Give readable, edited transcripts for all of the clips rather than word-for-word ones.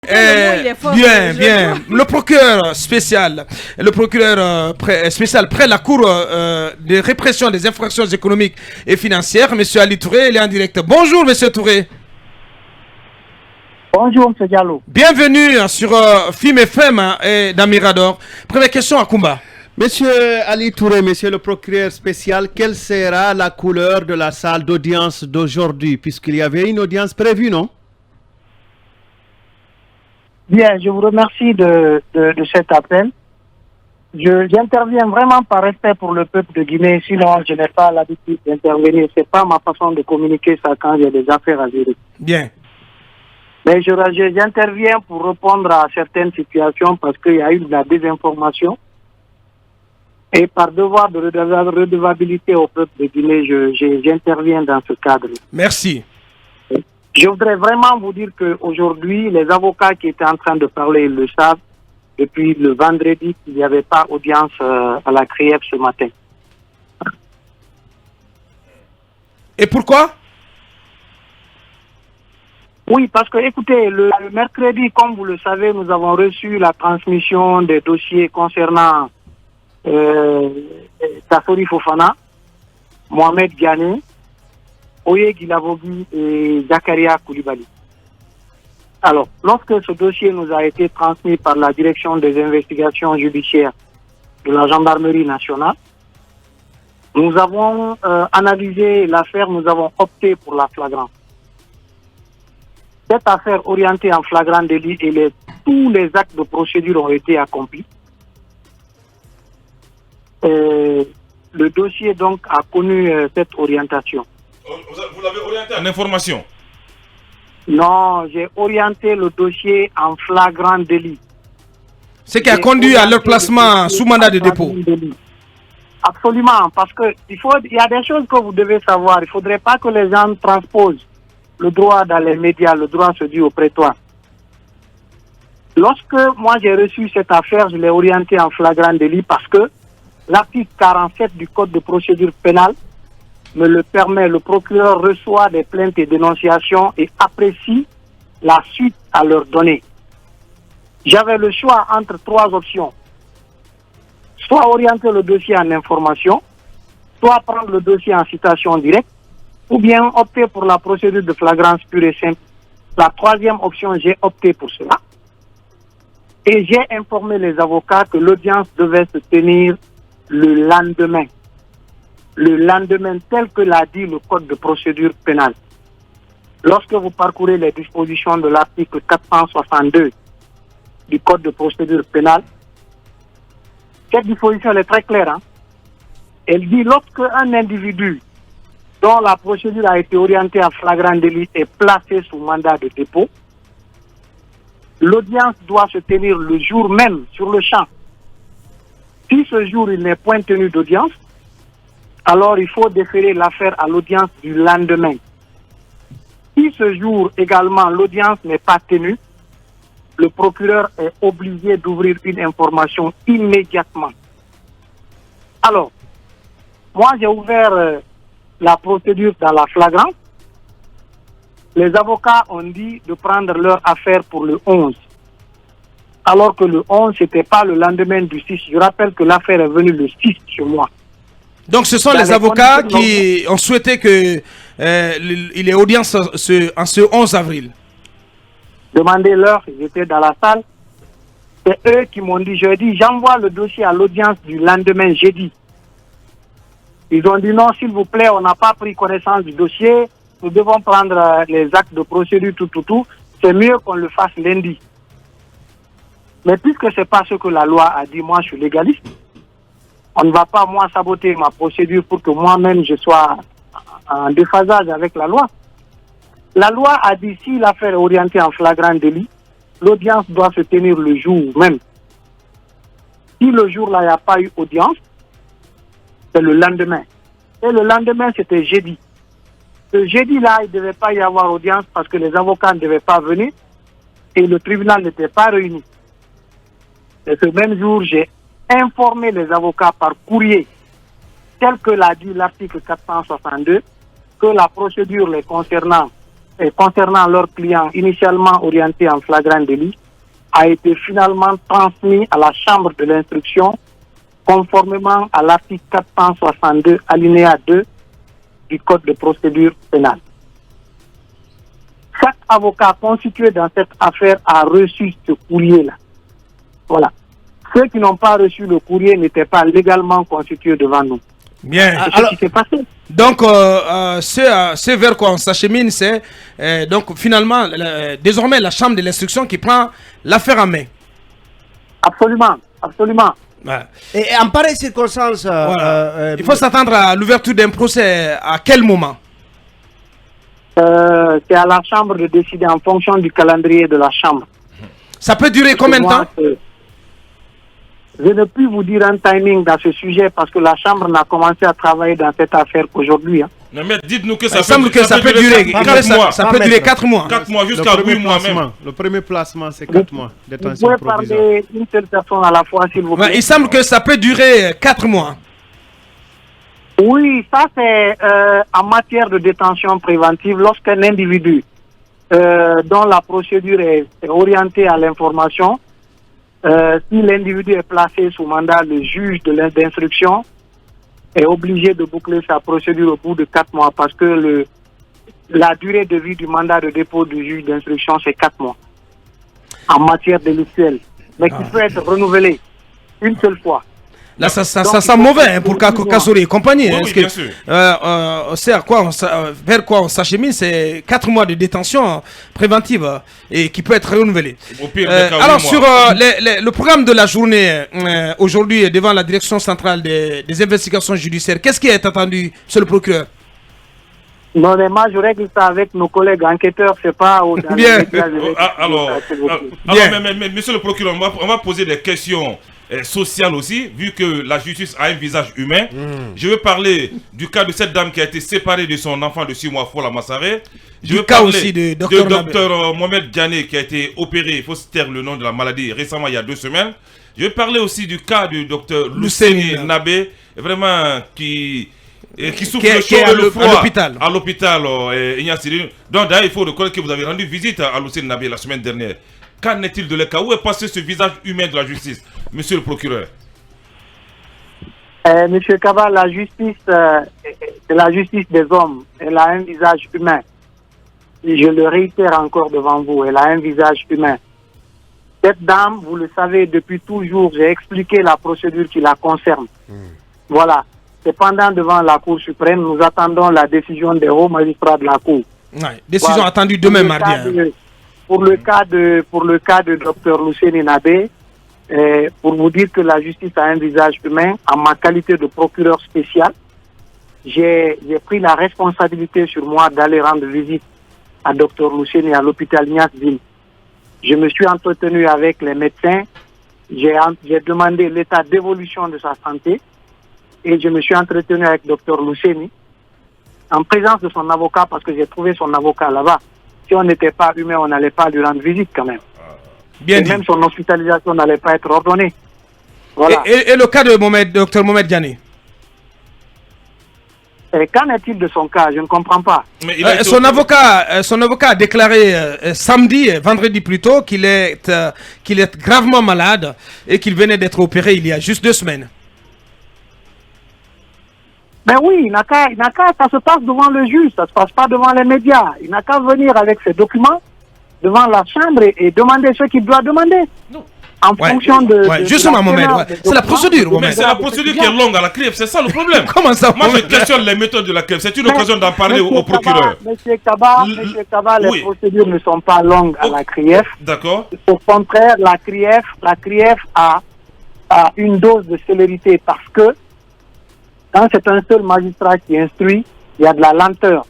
Bien. Le procureur spécial, spécial près la Cour de répression des infractions économiques et financières, M. Ali Touré, il est en direct. Bonjour, M. Touré. Bonjour, M. Diallo. Bienvenue sur FIM FM et dans Mirador. Première question à Kumba. Monsieur Ali Touré, monsieur le procureur spécial, quelle sera la couleur de la salle d'audience d'aujourd'hui, puisqu'il y avait une audience prévue, non? Bien, je vous remercie de cet appel. J'interviens vraiment par respect pour le peuple de Guinée, sinon je n'ai pas l'habitude d'intervenir. Ce n'est pas ma façon de communiquer ça quand il y a des affaires à gérer. Bien. Mais j'interviens pour répondre à certaines situations parce qu'il y a eu de la désinformation. Et par devoir de redevabilité au peuple de Guinée, j'interviens dans ce cadre. Merci. Je voudrais vraiment vous dire qu'aujourd'hui, les avocats qui étaient en train de parler, ils le savent, depuis le vendredi, qu'il n'y avait pas audience à la CRIEF ce matin. Et pourquoi? Oui, parce que, écoutez, le mercredi, comme vous le savez, nous avons reçu la transmission des dossiers concernant Tassori Fofana, Mohamed Ghané, Oye Guilavogui et Zakaria Koulibaly. Alors, lorsque ce dossier nous a été transmis par la direction des investigations judiciaires de la gendarmerie nationale, nous avons analysé l'affaire, nous avons opté pour la flagrance. Cette affaire orientée en flagrant délit et tous les actes de procédure ont été accomplis. Le dossier donc a connu cette orientation. Vous l'avez orienté en information? Non, j'ai orienté le dossier en flagrant délit. Ce qui a conduit à leur placement sous mandat de dépôt. Absolument, parce que il y a des choses que vous devez savoir. Il ne faudrait pas que les gens transposent le droit dans les médias, le droit se dit au prétoire. Lorsque moi j'ai reçu cette affaire, je l'ai orienté en flagrant délit parce que l'article 47 du Code de procédure pénale me le permet. Le procureur reçoit des plaintes et dénonciations et apprécie la suite à leur donner. J'avais le choix entre trois options. Soit orienter le dossier en information, soit prendre le dossier en citation directe, ou bien opter pour la procédure de flagrance pure et simple. La troisième option, j'ai opté pour cela. Et j'ai informé les avocats que l'audience devait se tenir le lendemain. Le lendemain tel que l'a dit le Code de procédure pénale. Lorsque vous parcourez les dispositions de l'article 462 du Code de procédure pénale, cette disposition est très claire. Elle dit lorsque un individu dont la procédure a été orientée en flagrant délit est placé sous mandat de dépôt, l'audience doit se tenir le jour même sur le champ. Si ce jour il n'est point tenu d'audience, alors il faut déférer l'affaire à l'audience du lendemain. Si ce jour également l'audience n'est pas tenue, le procureur est obligé d'ouvrir une information immédiatement. Alors, moi j'ai ouvert la procédure dans la flagrance. Les avocats ont dit de prendre leur affaire pour le 11. Alors que le 11, ce n'était pas le lendemain du 6. Je rappelle que l'affaire est venue le 6 chez moi. Donc ce sont les avocats qui ont souhaité qu'il y ait audience en ce 11 avril. Demandez-leur, ils étaient dans la salle. C'est eux qui m'ont dit, j'envoie le dossier à l'audience du lendemain jeudi. Ils ont dit non, s'il vous plaît, on n'a pas pris connaissance du dossier, nous devons prendre les actes de procédure, tout. C'est mieux qu'on le fasse lundi. Mais puisque ce n'est pas ce que la loi a dit, moi je suis légaliste, on ne va pas moi saboter ma procédure pour que moi-même je sois en déphasage avec la loi. La loi a dit si l'affaire est orientée en flagrant délit, l'audience doit se tenir le jour même. Si le jour-là il n'y a pas eu audience, c'est le lendemain. Et le lendemain c'était jeudi. Ce jeudi-là, il ne devait pas y avoir audience parce que les avocats ne devaient pas venir et le tribunal n'était pas réuni. Et ce même jour, j'ai informé les avocats par courrier, tel que l'a dit l'article 462, que la procédure les concernant concernant leurs clients initialement orientés en flagrant délit a été finalement transmis à la chambre de l'instruction conformément à l'article 462 alinéa 2 du Code de procédure pénale. Chaque avocat constitué dans cette affaire a reçu ce courrier-là. Voilà. Ceux qui n'ont pas reçu le courrier n'étaient pas légalement constitués devant nous. Bien. C'est ce qui s'est passé. Donc, c'est vers quoi on s'achemine, c'est donc finalement désormais la chambre de l'instruction qui prend l'affaire en main. Absolument, absolument. Ouais. Et en pareille circonstance, Voilà. Il faut s'attendre à l'ouverture d'un procès à quel moment? C'est à la chambre de décider en fonction du calendrier de la chambre. Ça peut durer combien de temps? Je ne puis vous dire un timing dans ce sujet parce que la chambre n'a commencé à travailler dans cette affaire qu'aujourd'hui. Hein. Non, mais dites-nous que Il semble que ça peut durer 4 mois. Ça peut durer 4 mois. 4 mois jusqu'à 8 mois même. Le premier placement, c'est 4 mois. Vous Détention pouvez provisoire. parler d'une seule personne à la fois, s'il vous plaît. Ouais, il semble que ça peut durer 4 mois. Oui, ça c'est en matière de détention préventive lorsqu'un individu dont la procédure est orientée à l'information, si l'individu est placé sous mandat, le juge de d'instruction est obligé de boucler sa procédure au bout de 4 mois parce que la durée de vie du mandat de dépôt du juge d'instruction, c'est 4 mois en matière délictuelle, mais qui peut être renouvelé une seule fois. Là, ça sent mauvais hein, pour Kassouri et compagnie. Oui, hein, oui, parce bien que, sûr. on sait à quoi vers quoi on s'achemine, c'est 4 mois de détention préventive et qui peut être renouvelée. Au pire des cas, alors, 8 sur mois. le programme de la journée, aujourd'hui, devant la direction centrale des investigations judiciaires, qu'est-ce qui est attendu, monsieur le procureur? Non, mais moi, je règle ça avec nos collègues enquêteurs, c'est pas au dans Bien. les médias, Alors, Bien. mais monsieur le procureur, on va poser des questions sociales aussi, vu que la justice a un visage humain. Je veux parler du cas de cette dame qui a été séparée de son enfant de 6 mois, Fola Massaré. Je veux cas parler aussi de de Dr docteur Mohamed Diané qui a été opéré, il faut se taire le nom de la maladie, récemment, il y a 2 semaines. Je veux parler aussi du cas du docteur Luceni Nabé, vraiment qui souffre le chaud et le froid à l'hôpital. Donc d'ailleurs, il faut reconnaître que vous avez rendu visite à Luceni Nabé la semaine dernière. Qu'en est-il de l'état? Où est passé ce visage humain de la justice, monsieur le procureur? Monsieur Kaba, la justice, c'est la justice des hommes. Elle a un visage humain. Et je le réitère encore devant vous, elle a un visage humain. Cette dame, vous le savez, depuis toujours, j'ai expliqué la procédure qui la concerne. Voilà. Cependant, devant la Cour suprême, nous attendons la décision des hauts magistrats de la Cour. Ouais, décision attendue demain mardi. Pour le cas de Dr Luceni Nabé, pour vous dire que la justice a un visage humain, en ma qualité de procureur spécial, j'ai pris la responsabilité sur moi d'aller rendre visite à Dr Luceni à l'hôpital Niasville. Je me suis entretenu avec les médecins, j'ai demandé l'état d'évolution de sa santé et je me suis entretenu avec Dr Luceni en présence de son avocat parce que j'ai trouvé son avocat là-bas. Si on n'était pas humain, on n'allait pas lui rendre visite quand même. Bien et dit. même son hospitalisation n'allait pas être ordonnée. Voilà. Et le cas de Dr Mohamed Diané? Qu'en est-il de son cas? Je ne comprends pas. Mais son avocat a déclaré vendredi plutôt, qu'il est gravement malade et qu'il venait d'être opéré il y a juste 2 semaines. Mais oui, il n'a qu'à, ça se passe devant le juge, ça ne se passe pas devant les médias. Il n'a qu'à venir avec ses documents devant la chambre et demander ce qu'il doit demander. Non. En fonction de... Justement, Mohamed, c'est la procédure. Mais c'est la procédure qui est longue à la CRIEF, c'est ça le problème. Comment ça? Moi, je questionne les méthodes de la CRIEF. C'est une occasion d'en parler au procureur. Monsieur Kaba, les procédures ne sont pas longues à la CRIEF. D'accord. Au contraire, la CRIEF a une dose de célérité parce que quand c'est un seul magistrat qui instruit, il y a de la lenteur.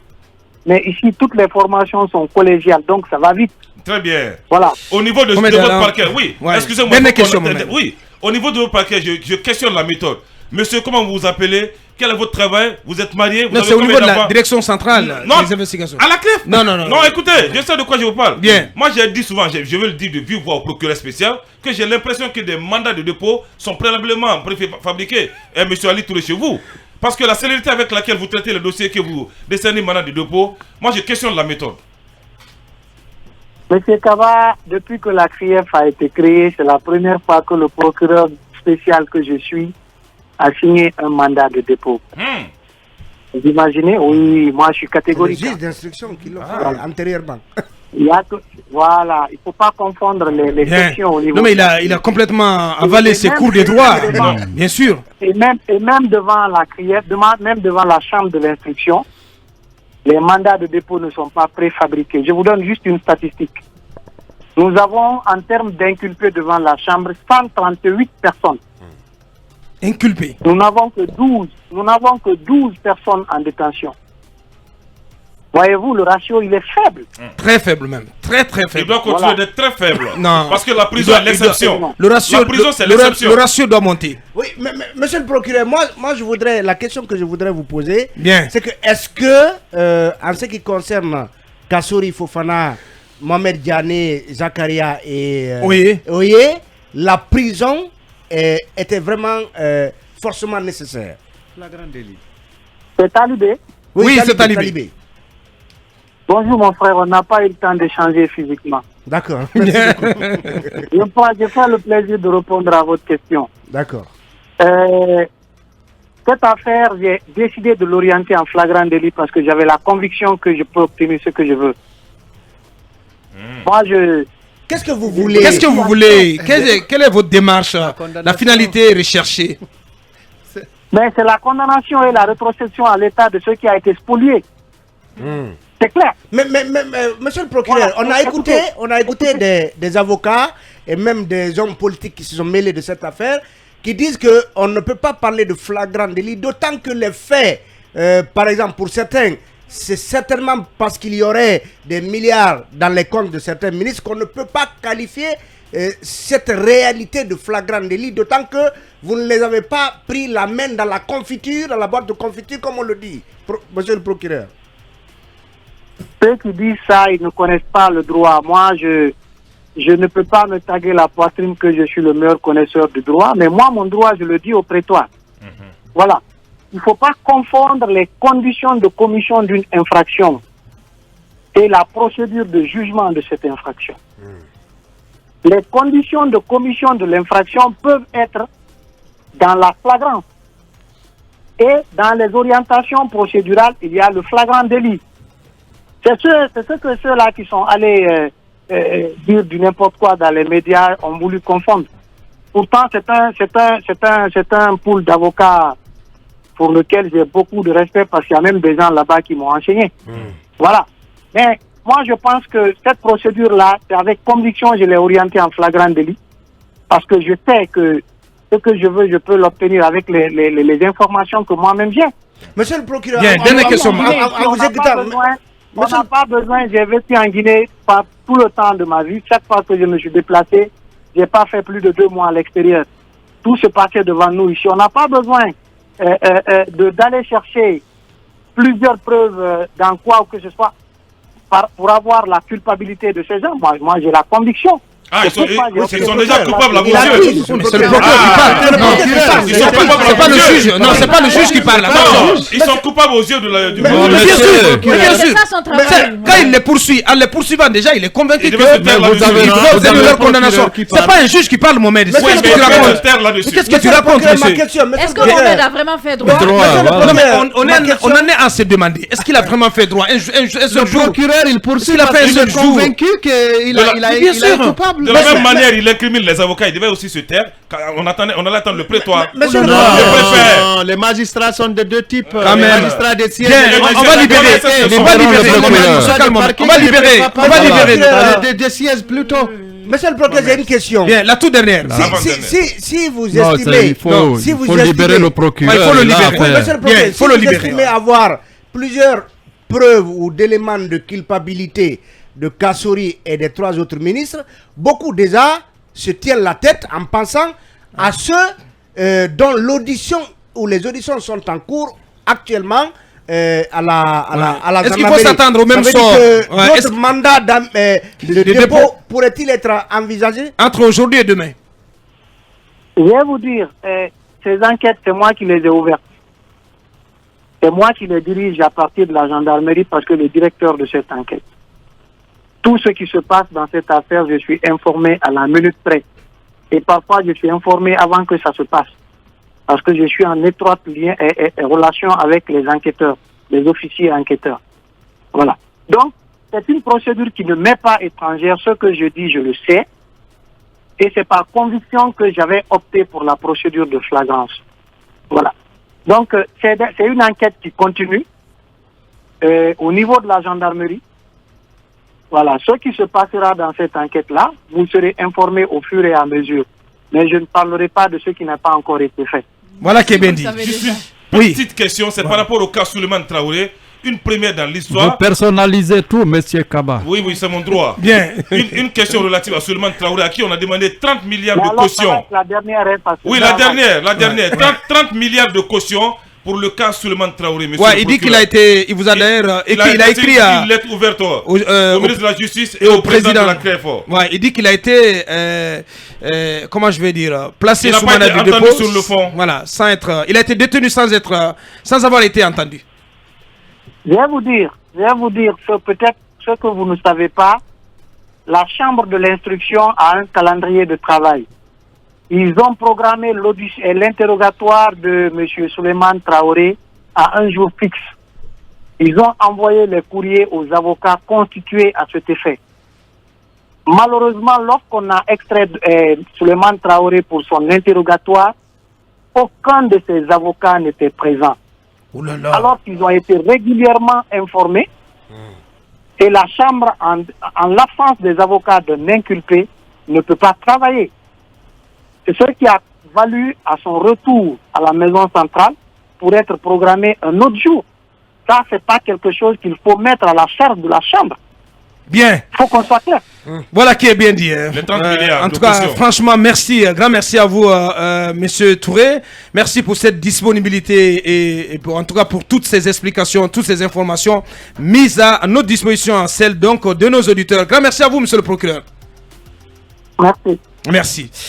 Mais ici, toutes les formations sont collégiales, donc ça va vite. Très bien. Voilà. Au niveau de votre parquet, oui. Ouais. Excusez-moi. Dernière question, oui. Au niveau de votre parquet, je questionne la méthode. Monsieur, comment vous vous appelez? Quel est votre travail? Vous êtes marié? Non, c'est au niveau de la direction centrale des investigations. À la CRIEF? Non. Non, écoutez, je sais de quoi je vous parle. Bien. Moi, j'ai dit souvent, je vais le dire de vive voix au procureur spécial, que j'ai l'impression que des mandats de dépôt sont préalablement fabriqués. Et monsieur Ali Touré chez vous. Parce que la célérité avec laquelle vous traitez le dossier, que vous décernez mandat de dépôt, moi je questionne la méthode. Monsieur Kaba, depuis que la CRIEF a été créée, c'est la première fois que le procureur spécial que je suis a signé un mandat de dépôt. Vous imaginez? Oui, moi je suis Le catégorique. juge d'instruction qui l'a fait antérieurement. Il y a que, voilà, il ne faut pas confondre les Bien. sections au niveau. Non, mais il a complètement avalé ses cours de droit. Non, bien sûr. Et même devant la CRIEF, même devant la chambre de l'instruction, les mandats de dépôt ne sont pas préfabriqués. Je vous donne juste une statistique. Nous avons, en termes d'inculpés devant la chambre, 138 personnes. Inculpé. Nous n'avons que 12 personnes en détention. Voyez-vous, le ratio, il est faible. Très faible même. Très très Il faible. doit continuer Voilà. d'être très faible. Non. Parce que la prison est l'exception. Le ratio, La prison, c'est le l'exception. ratio doit monter. Oui, mais, monsieur le procureur, moi je voudrais, la question que je voudrais vous poser, Bien. c'est que est-ce que, en ce qui concerne Kassouri Fofana, Mohamed Diané, Zakaria et Oye, la prison était vraiment forcément nécessaire? La grande délit. C'est talibé. Oui, c'est talibé. Bonjour mon frère, on n'a pas eu le temps d'échanger physiquement. D'accord. Je fais le plaisir de répondre à votre question. D'accord. Cette affaire, j'ai décidé de l'orienter en flagrant délit parce que j'avais la conviction que je peux obtenir ce que je veux. Moi, Qu'est-ce que vous voulez? Qu'est-ce que vous voulez? Quelle est votre démarche? La finalité recherchée? Mais c'est la condamnation et la rétrocession à l'état de ce qui a été spolié. C'est clair. Mais, monsieur le procureur, Voilà, on a écouté des avocats et même des hommes politiques qui se sont mêlés de cette affaire qui disent qu'on ne peut pas parler de flagrant délit, d'autant que les faits, par exemple pour certains, c'est certainement parce qu'il y aurait des milliards dans les comptes de certains ministres qu'on ne peut pas qualifier cette réalité de flagrant délit, d'autant que vous ne les avez pas pris la main dans la confiture, dans la boîte de confiture, comme on le dit, monsieur le procureur. Ceux qui disent ça, ils ne connaissent pas le droit. Moi, je ne peux pas me taguer la poitrine que je suis le meilleur connaisseur du droit, mais moi, mon droit, je le dis au prétoire. Voilà. Il ne faut pas confondre les conditions de commission d'une infraction et la procédure de jugement de cette infraction. Les conditions de commission de l'infraction peuvent être dans la flagrance. Et dans les orientations procédurales, il y a le flagrant délit. C'est ce que ceux-là qui sont allés dire du n'importe quoi dans les médias ont voulu confondre. Pourtant, c'est un pool d'avocats pour lequel j'ai beaucoup de respect parce qu'il y a même des gens là-bas qui m'ont enseigné. Voilà. Mais moi, je pense que cette procédure-là, c'est avec conviction, je l'ai orientée en flagrant délit parce que je sais que ce que je veux, je peux l'obtenir avec les informations que moi-même j'ai. Monsieur le procureur, Bien, dernière question. On n'a pas besoin, j'ai vécu en Guinée par tout le temps de ma vie. Chaque fois que je me suis déplacé, je n'ai pas fait plus de 2 mois à l'extérieur. Tout se passait devant nous ici. On n'a pas besoin d'aller chercher plusieurs preuves dans quoi que ce soit pour avoir la culpabilité de ces gens. Moi j'ai la conviction. Ah, ils sont déjà coupables à vos C'est yeux. le procureur qui parle. Non, c'est pas le juge. Non, c'est pas le juge qui parle. Ils sont coupables aux yeux du Bien sûr, bien sûr. Quand il les poursuit, en les poursuivant déjà, il est convaincu que vous avez leur condamnation. C'est pas un juge qui parle, Mohamed. Qu'est-ce que tu racontes? Qu'est-ce que tu racontes, monsieur? Est-ce que Mohamed a vraiment fait droit? Non, mais on en est à se demander. Est-ce qu'il a vraiment fait droit? Un seul jour. Le procureur, il poursuit Il a fait un parce qu'il seul est jour. convaincu qu'il est coupable. De la même manière, il incrimine les avocats. Il devait aussi se taire. On allait attendre le prétoire. Monsieur le Non, les magistrats sont de deux types. Quand Les même. magistrats des sièges. On va libérer. On va libérer. Des sièges plutôt. Monsieur le procureur, j'ai une question. Bien, la toute dernière. Si vous Non, estimez, il faut libérer le procureur. Il faut le libérer. Oui, monsieur le procureur, il faut si le vous libérer. estimez avoir plusieurs preuves ou d'éléments de culpabilité de Kassouri et des 3 autres ministres, beaucoup déjà se tiennent la tête en pensant à ceux dont l'audition ou les auditions sont en cours actuellement à la Est-ce qu'il faut s'attendre au même sort? D'autres mandats de dépôt pourraient-ils être envisagés Entre aujourd'hui et demain. Je vais vous dire, ces enquêtes, c'est moi qui les ai ouvertes. C'est moi qui les dirige à partir de la gendarmerie parce que le directeur de cette enquête. Tout ce qui se passe dans cette affaire, je suis informé à la minute près. Et parfois, je suis informé avant que ça se passe. Parce que je suis en étroite lien et relation avec les enquêteurs, les officiers enquêteurs. Voilà. Donc, c'est une procédure qui ne m'est pas étrangère. Ce que je dis, je le sais. Et c'est par conviction que j'avais opté pour la procédure de flagrance. Voilà. Donc, c'est une enquête qui continue au niveau de la gendarmerie. Voilà. Ce qui se passera dans cette enquête-là, vous serez informés au fur et à mesure. Mais je ne parlerai pas de ce qui n'a pas encore été fait. Voilà qui est bien dit. Petite question, c'est par rapport au cas Souleymane Traoré. Une première dans l'histoire. Vous personnalisez tout, monsieur Kaba. Oui, c'est mon droit. Bien. Une question relative à Souleymane Traoré, à qui on a demandé 30 milliards de caution. La dernière est passée. Oui, la dernière. 30 milliards de caution pour le cas Souleymane Traoré, monsieur. Ouais, il dit qu'il a été. Il vous a d'ailleurs. Il a écrit une lettre ouverte au ministre de la Justice et au président de la CREF. Ouais, il dit qu'il a été. Comment je vais dire, placé sous mandat de dépôt. Sur le fond. Voilà, sans être. Il a été détenu sans avoir été entendu. Je vais vous dire que peut-être ce que vous ne savez pas, la chambre de l'instruction a un calendrier de travail. Ils ont programmé l'interrogatoire de M. Souleymane Traoré à un jour fixe. Ils ont envoyé les courriers aux avocats constitués à cet effet. Malheureusement, lorsqu'on a extrait Souleymane Traoré pour son interrogatoire, aucun de ces avocats n'était présent. Alors qu'ils ont été régulièrement informés et la Chambre, en l'absence des avocats d'un inculpé, ne peut pas travailler. C'est ce qui a valu à son retour à la maison centrale pour être programmé un autre jour. Ça, c'est pas quelque chose qu'il faut mettre à la charge de la Chambre. Bien. Il faut qu'on soit clair. Voilà qui est bien dit. En tout cas, franchement, merci. Grand merci à vous, monsieur Touré. Merci pour cette disponibilité et pour, en tout cas pour toutes ces explications, toutes ces informations mises à notre disposition, celles donc de nos auditeurs. Grand merci à vous, monsieur le procureur. Merci. Merci.